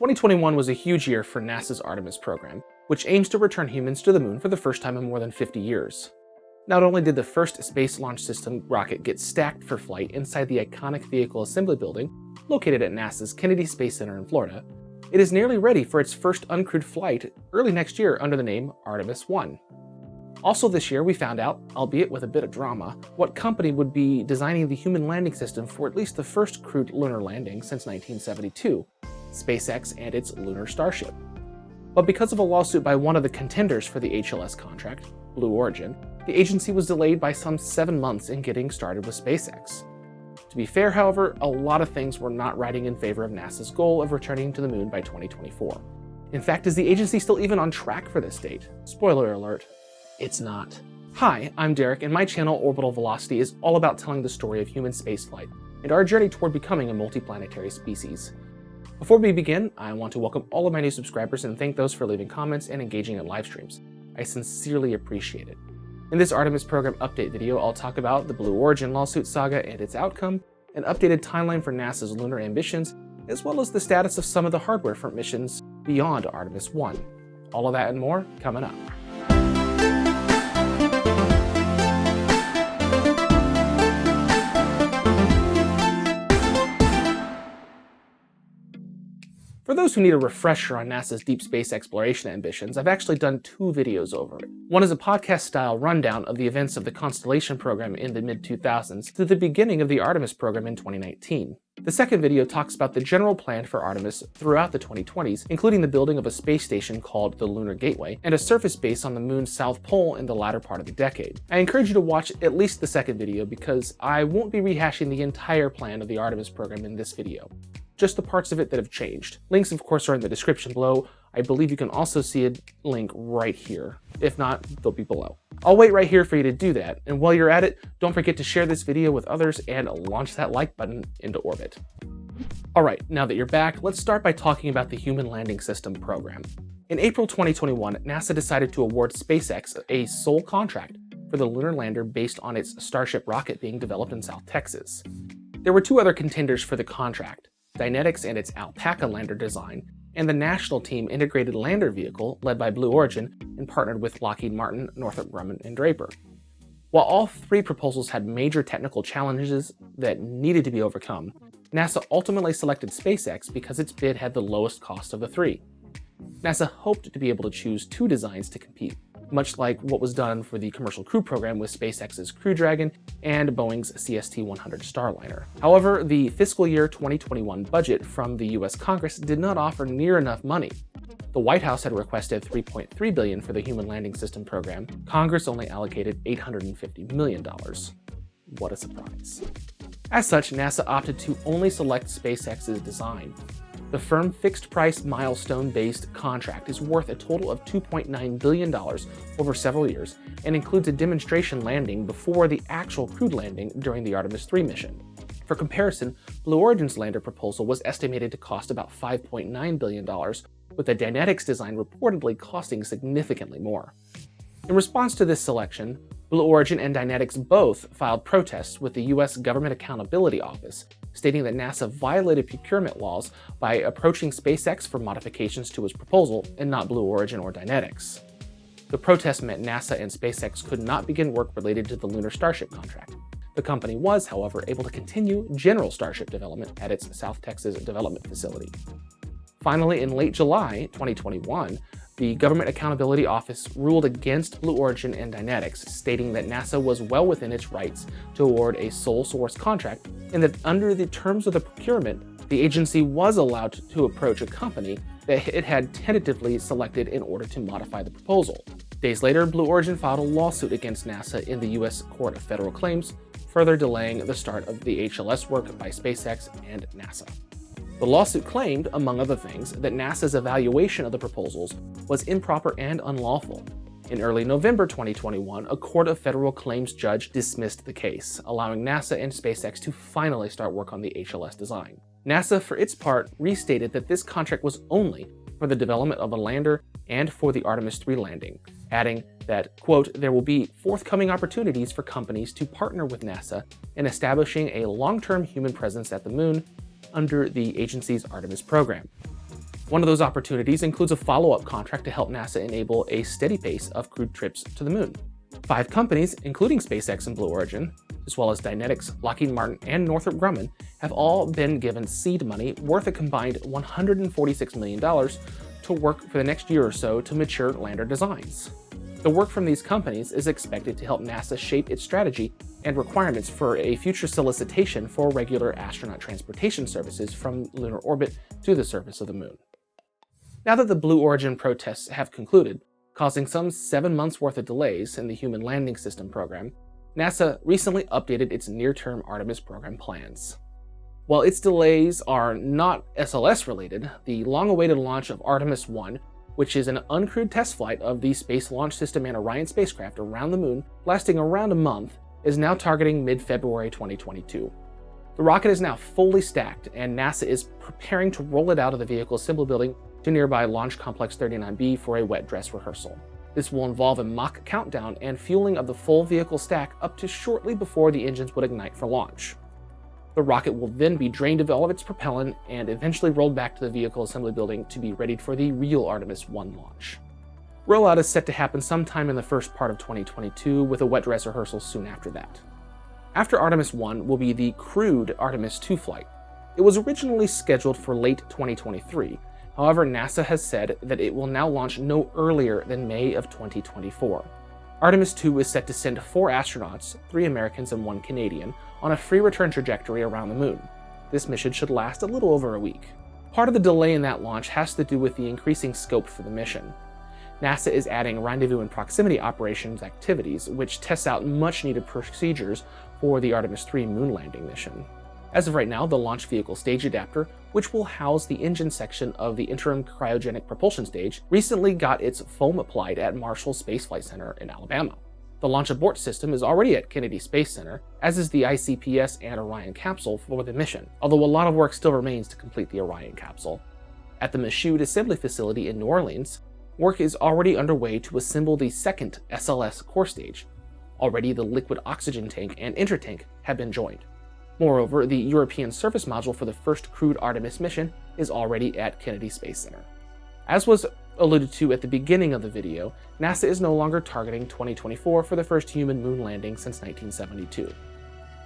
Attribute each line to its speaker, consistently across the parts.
Speaker 1: 2021 was a huge year for NASA's Artemis program, which aims to return humans to the moon for the first time in more than 50 years. Not only did the first Space Launch System rocket get stacked for flight inside the iconic Vehicle Assembly Building located at NASA's Kennedy Space Center in Florida, it is nearly ready for its first uncrewed flight early next year under the name Artemis 1. Also this year, we found out, albeit with a bit of drama, what company would be designing the human landing system for at least the first crewed lunar landing since 1972, SpaceX and its Lunar Starship. But because of a lawsuit by one of the contenders for the HLS contract, Blue Origin, the agency was delayed by some 7 months in getting started with SpaceX. To be fair, however, a lot of things were not riding in favor of NASA's goal of returning to the moon by 2024. In fact, is the agency still even on track for this date? Spoiler alert, it's not. Hi, I'm Derek, and my channel Orbital Velocity is all about telling the story of human spaceflight and our journey toward becoming a multiplanetary species. Before we begin, I want to welcome all of my new subscribers and thank those for leaving comments and engaging in live streams. I sincerely appreciate it. In this Artemis program update video, I'll talk about the Blue Origin lawsuit saga and its outcome, an updated timeline for NASA's lunar ambitions, as well as the status of some of the hardware for missions beyond Artemis 1. All of that and more coming up. For those who need a refresher on NASA's deep space exploration ambitions, I've actually done 2 videos over it. One is a podcast-style rundown of the events of the Constellation program in the mid-2000s to the beginning of the Artemis program in 2019. The second video talks about the general plan for Artemis throughout the 2020s, including the building of a space station called the Lunar Gateway and a surface base on the moon's south pole in the latter part of the decade. I encourage you to watch at least the second video because I won't be rehashing the entire plan of the Artemis program in this video, just the parts of it that have changed. Links, of course, are in the description below. I believe you can also see a link right here. If not, they'll be below. I'll wait right here for you to do that, and while you're at it, don't forget to share this video with others and launch that like button into orbit. Alright, now that you're back, let's start by talking about the Human Landing System program. In April 2021, NASA decided to award SpaceX a sole contract for the lunar lander based on its Starship rocket being developed in South Texas. There were 2 other contenders for the contract: Dynetics and its Alpaca lander design, and the National Team Integrated Lander Vehicle led by Blue Origin and partnered with Lockheed Martin, Northrop Grumman, and Draper. While all 3 proposals had major technical challenges that needed to be overcome, NASA ultimately selected SpaceX because its bid had the lowest cost of the 3. NASA hoped to be able to choose 2 designs to compete, much like what was done for the Commercial Crew Program with SpaceX's Crew Dragon and Boeing's CST-100 Starliner. However, the fiscal year 2021 budget from the US Congress did not offer near enough money. The White House had requested $3.3 billion for the Human Landing System program. Congress only allocated $850 million. What a surprise. As such, NASA opted to only select SpaceX's design. The firm fixed-price, milestone-based contract is worth a total of $2.9 billion over several years and includes a demonstration landing before the actual crewed landing during the Artemis 3 mission. For comparison, Blue Origin's lander proposal was estimated to cost about $5.9 billion, with the Dynetics design reportedly costing significantly more. In response to this selection, Blue Origin and Dynetics both filed protests with the US Government Accountability Office, stating that NASA violated procurement laws by approaching SpaceX for modifications to its proposal and not Blue Origin or Dynetics. The protest meant NASA and SpaceX could not begin work related to the Lunar Starship contract. The company was, however, able to continue general Starship development at its South Texas development facility. Finally, in late July 2021, the Government Accountability Office ruled against Blue Origin and Dynetics, stating that NASA was well within its rights to award a sole source contract and that under the terms of the procurement, the agency was allowed to approach a company that it had tentatively selected in order to modify the proposal. Days later, Blue Origin filed a lawsuit against NASA in the US Court of Federal Claims, further delaying the start of the HLS work by SpaceX and NASA. The lawsuit claimed, among other things, that NASA's evaluation of the proposals was improper and unlawful. In early November 2021, a Court of Federal Claims judge dismissed the case, allowing NASA and SpaceX to finally start work on the HLS design. NASA, for its part, restated that this contract was only for the development of a lander and for the Artemis 3 landing, adding that, quote, there will be forthcoming opportunities for companies to partner with NASA in establishing a long-term human presence at the moon under the agency's Artemis program. One of those opportunities includes a follow-up contract to help NASA enable a steady pace of crewed trips to the moon. 5 companies, including SpaceX and Blue Origin, as well as Dynetics, Lockheed Martin, and Northrop Grumman, have all been given seed money worth a combined $146 million to work for the next year or so to mature lander designs. The work from these companies is expected to help NASA shape its strategy and requirements for a future solicitation for regular astronaut transportation services from lunar orbit to the surface of the moon. Now that the Blue Origin protests have concluded, causing some 7 months worth of delays in the Human Landing System program, NASA recently updated its near-term Artemis program plans. While its delays are not SLS related, the long-awaited launch of Artemis 1, which is an uncrewed test flight of the Space Launch System and Orion spacecraft around the moon, lasting around a month, is now targeting mid-February 2022. The rocket is now fully stacked, and NASA is preparing to roll it out of the vehicle assembly building to nearby Launch Complex 39B for a wet dress rehearsal. This will involve a mock countdown and fueling of the full vehicle stack up to shortly before the engines would ignite for launch. The rocket will then be drained of all of its propellant and eventually rolled back to the vehicle assembly building to be readied for the real Artemis 1 launch. Rollout is set to happen sometime in the first part of 2022, with a wet dress rehearsal soon after that. After Artemis 1 will be the crewed Artemis 2 flight. It was originally scheduled for late 2023. However, NASA has said that it will now launch no earlier than May of 2024. Artemis 2 is set to send 4 astronauts, 3 Americans and 1 Canadian, on a free return trajectory around the moon. This mission should last a little over a week. Part of the delay in that launch has to do with the increasing scope for the mission. NASA is adding rendezvous and proximity operations activities, which tests out much needed procedures for the Artemis 3 moon landing mission. As of right now, the launch vehicle stage adapter, which will house the engine section of the interim cryogenic propulsion stage, recently got its foam applied at Marshall Space Flight Center in Alabama. The launch abort system is already at Kennedy Space Center, as is the ICPS and Orion capsule for the mission, although a lot of work still remains to complete the Orion capsule. At the Michoud Assembly Facility in New Orleans, work is already underway to assemble the second SLS core stage. Already the liquid oxygen tank and intertank have been joined. Moreover, the European surface module for the first crewed Artemis mission is already at Kennedy Space Center. As was alluded to at the beginning of the video, NASA is no longer targeting 2024 for the first human moon landing since 1972.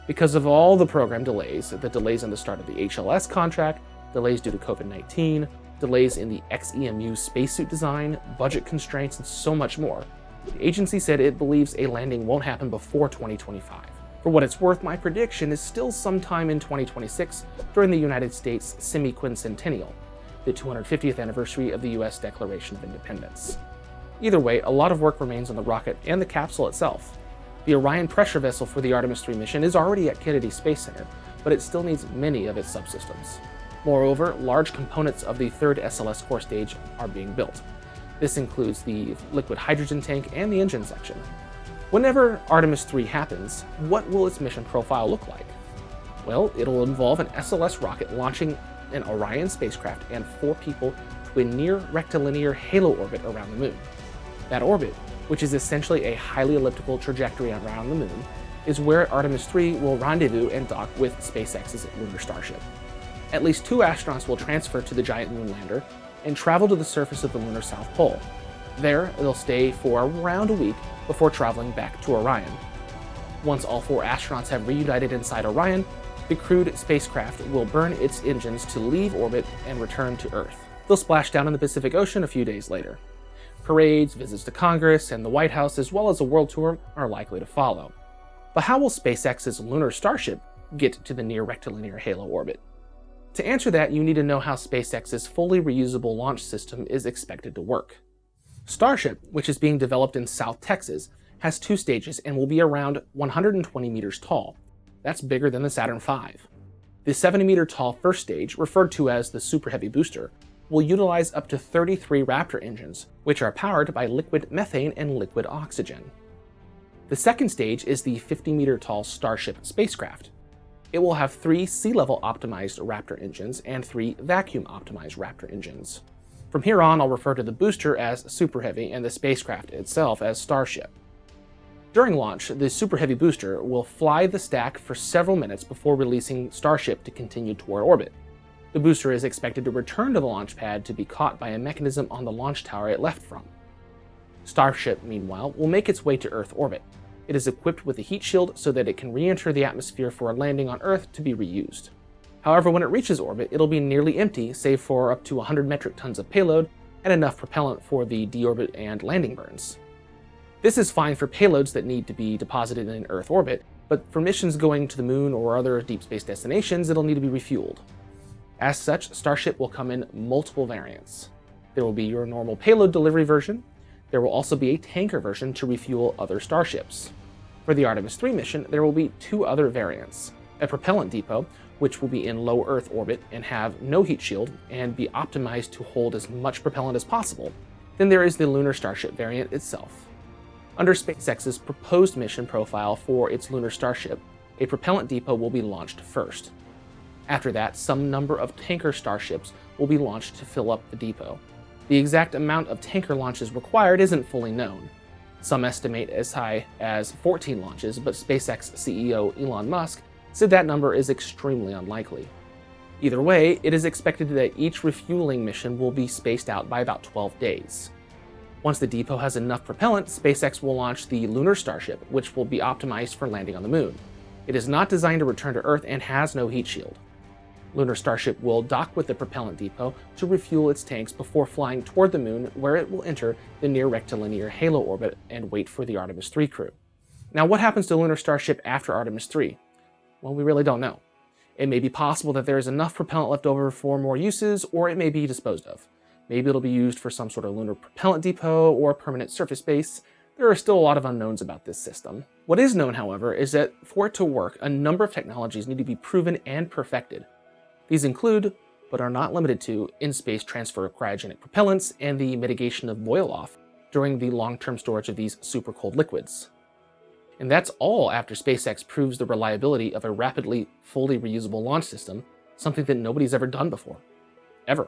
Speaker 1: Because of all the program delays, the delays in the start of the HLS contract, delays due to COVID-19, delays in the XEMU spacesuit design, budget constraints, and so much more, the agency said it believes a landing won't happen before 2025. For what it's worth, my prediction is still sometime in 2026 during the United States semi-quincentennial, the 250th anniversary of the US Declaration of Independence. Either way, a lot of work remains on the rocket and the capsule itself. The Orion pressure vessel for the Artemis 3 mission is already at Kennedy Space Center, but it still needs many of its subsystems. Moreover, large components of the third SLS core stage are being built. This includes the liquid hydrogen tank and the engine section. Whenever Artemis 3 happens, what will its mission profile look like? Well, it'll involve an SLS rocket launching an Orion spacecraft and 4 people to a near rectilinear halo orbit around the moon. That orbit, which is essentially a highly elliptical trajectory around the moon, is where Artemis 3 will rendezvous and dock with SpaceX's Lunar Starship. At least 2 astronauts will transfer to the giant moon lander and travel to the surface of the lunar South Pole. There, they'll stay for around a week before traveling back to Orion. Once all 4 astronauts have reunited inside Orion, the crewed spacecraft will burn its engines to leave orbit and return to Earth. They'll splash down in the Pacific Ocean a few days later. Parades, visits to Congress, and the White House, as well as a world tour, are likely to follow. But how will SpaceX's Lunar Starship get to the near rectilinear halo orbit? To answer that, you need to know how SpaceX's fully reusable launch system is expected to work. Starship, which is being developed in South Texas, has 2 stages and will be around 120 meters tall. That's bigger than the Saturn V. The 70-meter tall first stage, referred to as the Super Heavy booster, will utilize up to 33 Raptor engines, which are powered by liquid methane and liquid oxygen. The second stage is the 50-meter tall Starship spacecraft. It will have 3 sea-level optimized Raptor engines and 3 vacuum optimized Raptor engines. From here on, I'll refer to the booster as Super Heavy and the spacecraft itself as Starship. During launch, the Super Heavy booster will fly the stack for several minutes before releasing Starship to continue toward orbit. The booster is expected to return to the launch pad to be caught by a mechanism on the launch tower it left from. Starship, meanwhile, will make its way to Earth orbit. It is equipped with a heat shield so that it can re-enter the atmosphere for a landing on Earth to be reused. However, when it reaches orbit, it'll be nearly empty, save for up to 100 metric tons of payload and enough propellant for the deorbit and landing burns. This is fine for payloads that need to be deposited in Earth orbit, but for missions going to the moon or other deep space destinations, it'll need to be refueled. As such, Starship will come in multiple variants. There will be your normal payload delivery version. There will also be a tanker version to refuel other starships. For the Artemis 3 mission, there will be 2 other variants. A propellant depot, which will be in low Earth orbit and have no heat shield and be optimized to hold as much propellant as possible. Then there is the Lunar Starship variant itself. Under SpaceX's proposed mission profile for its Lunar Starship, a propellant depot will be launched first. After that, some number of tanker starships will be launched to fill up the depot. The exact amount of tanker launches required isn't fully known. Some estimate as high as 14 launches, but SpaceX CEO Elon Musk said that number is extremely unlikely. Either way, it is expected that each refueling mission will be spaced out by about 12 days. Once the depot has enough propellant, SpaceX will launch the Lunar Starship, which will be optimized for landing on the moon. It is not designed to return to Earth and has no heat shield. Lunar Starship will dock with the propellant depot to refuel its tanks before flying toward the moon, where it will enter the near rectilinear halo orbit and wait for the Artemis 3 crew. Now, what happens to Lunar Starship after Artemis 3? Well, we really don't know. It may be possible that there is enough propellant left over for more uses, or it may be disposed of. Maybe it'll be used for some sort of lunar propellant depot or permanent surface base. There are still a lot of unknowns about this system. What is known, however, is that for it to work, a number of technologies need to be proven and perfected. These include, but are not limited to, in-space transfer of cryogenic propellants and the mitigation of boil-off during the long-term storage of these super cold liquids. And that's all after SpaceX proves the reliability of a rapidly, fully reusable launch system, something that nobody's ever done before. Ever.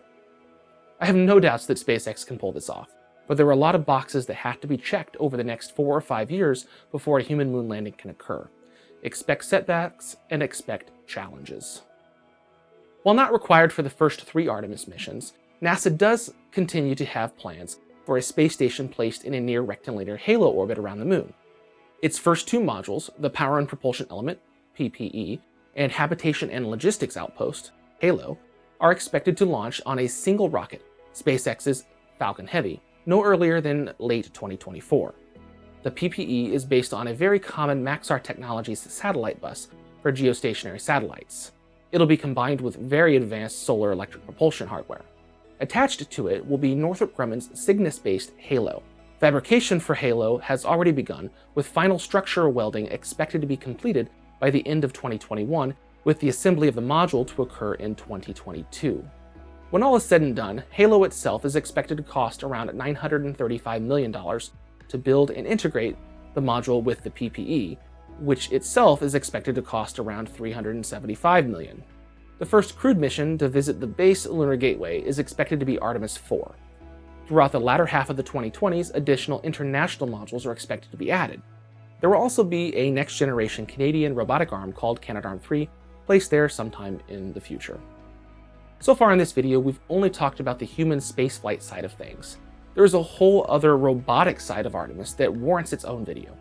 Speaker 1: I have no doubts that SpaceX can pull this off, but there are a lot of boxes that have to be checked over the next 4 or 5 years before a human moon landing can occur. Expect setbacks and expect challenges. While not required for the first 3 Artemis missions, NASA does continue to have plans for a space station placed in a near rectilinear halo orbit around the moon. Its first 2 modules, the Power and Propulsion Element, PPE, and Habitation and Logistics Outpost, HALO, are expected to launch on a single rocket, SpaceX's Falcon Heavy, no earlier than late 2024. The PPE is based on a very common Maxar Technologies satellite bus for geostationary satellites. It'll be combined with very advanced solar electric propulsion hardware. Attached to it will be Northrop Grumman's Cygnus-based HALO. Fabrication for HALO has already begun, with final structural welding expected to be completed by the end of 2021, with the assembly of the module to occur in 2022. When all is said and done, HALO itself is expected to cost around $935 million to build and integrate the module with the PPE, which itself is expected to cost around $375 million. The first crewed mission to visit the base Lunar Gateway is expected to be Artemis 4. Throughout the latter half of the 2020s, additional international modules are expected to be added. There will also be a next-generation Canadian robotic arm called Canadarm3 placed there sometime in the future. So far in this video, we've only talked about the human spaceflight side of things. There is a whole other robotic side of Artemis that warrants its own video.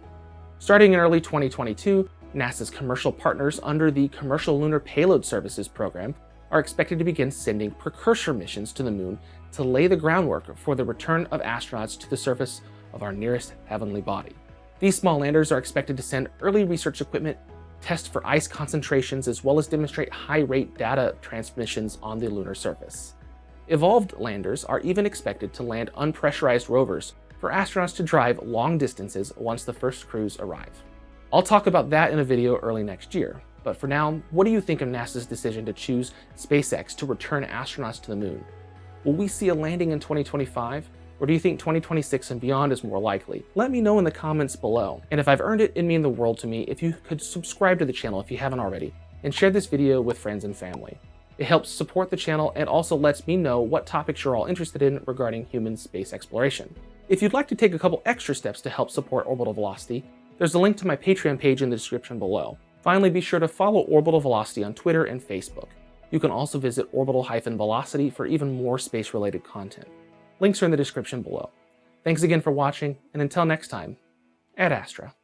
Speaker 1: Starting in early 2022, NASA's commercial partners under the Commercial Lunar Payload Services program are expected to begin sending precursor missions to the moon to lay the groundwork for the return of astronauts to the surface of our nearest heavenly body. These small landers are expected to send early research equipment, test for ice concentrations, as well as demonstrate high-rate data transmissions on the lunar surface. Evolved landers are even expected to land unpressurized rovers for astronauts to drive long distances once the first crews arrive. I'll talk about that in a video early next year, but for now, what do you think of NASA's decision to choose SpaceX to return astronauts to the moon? Will we see a landing in 2025? Or do you think 2026 and beyond is more likely? Let me know in the comments below. And if I've earned it, it'd mean the world to me if you could subscribe to the channel if you haven't already, and share this video with friends and family. It helps support the channel and also lets me know what topics you're all interested in regarding human space exploration. If you'd like to take a couple extra steps to help support Orbital Velocity, there's a link to my Patreon page in the description below. Finally, be sure to follow Orbital Velocity on Twitter and Facebook. You can also visit Orbital-Velocity for even more space-related content. Links are in the description below. Thanks again for watching, and until next time, Ad Astra.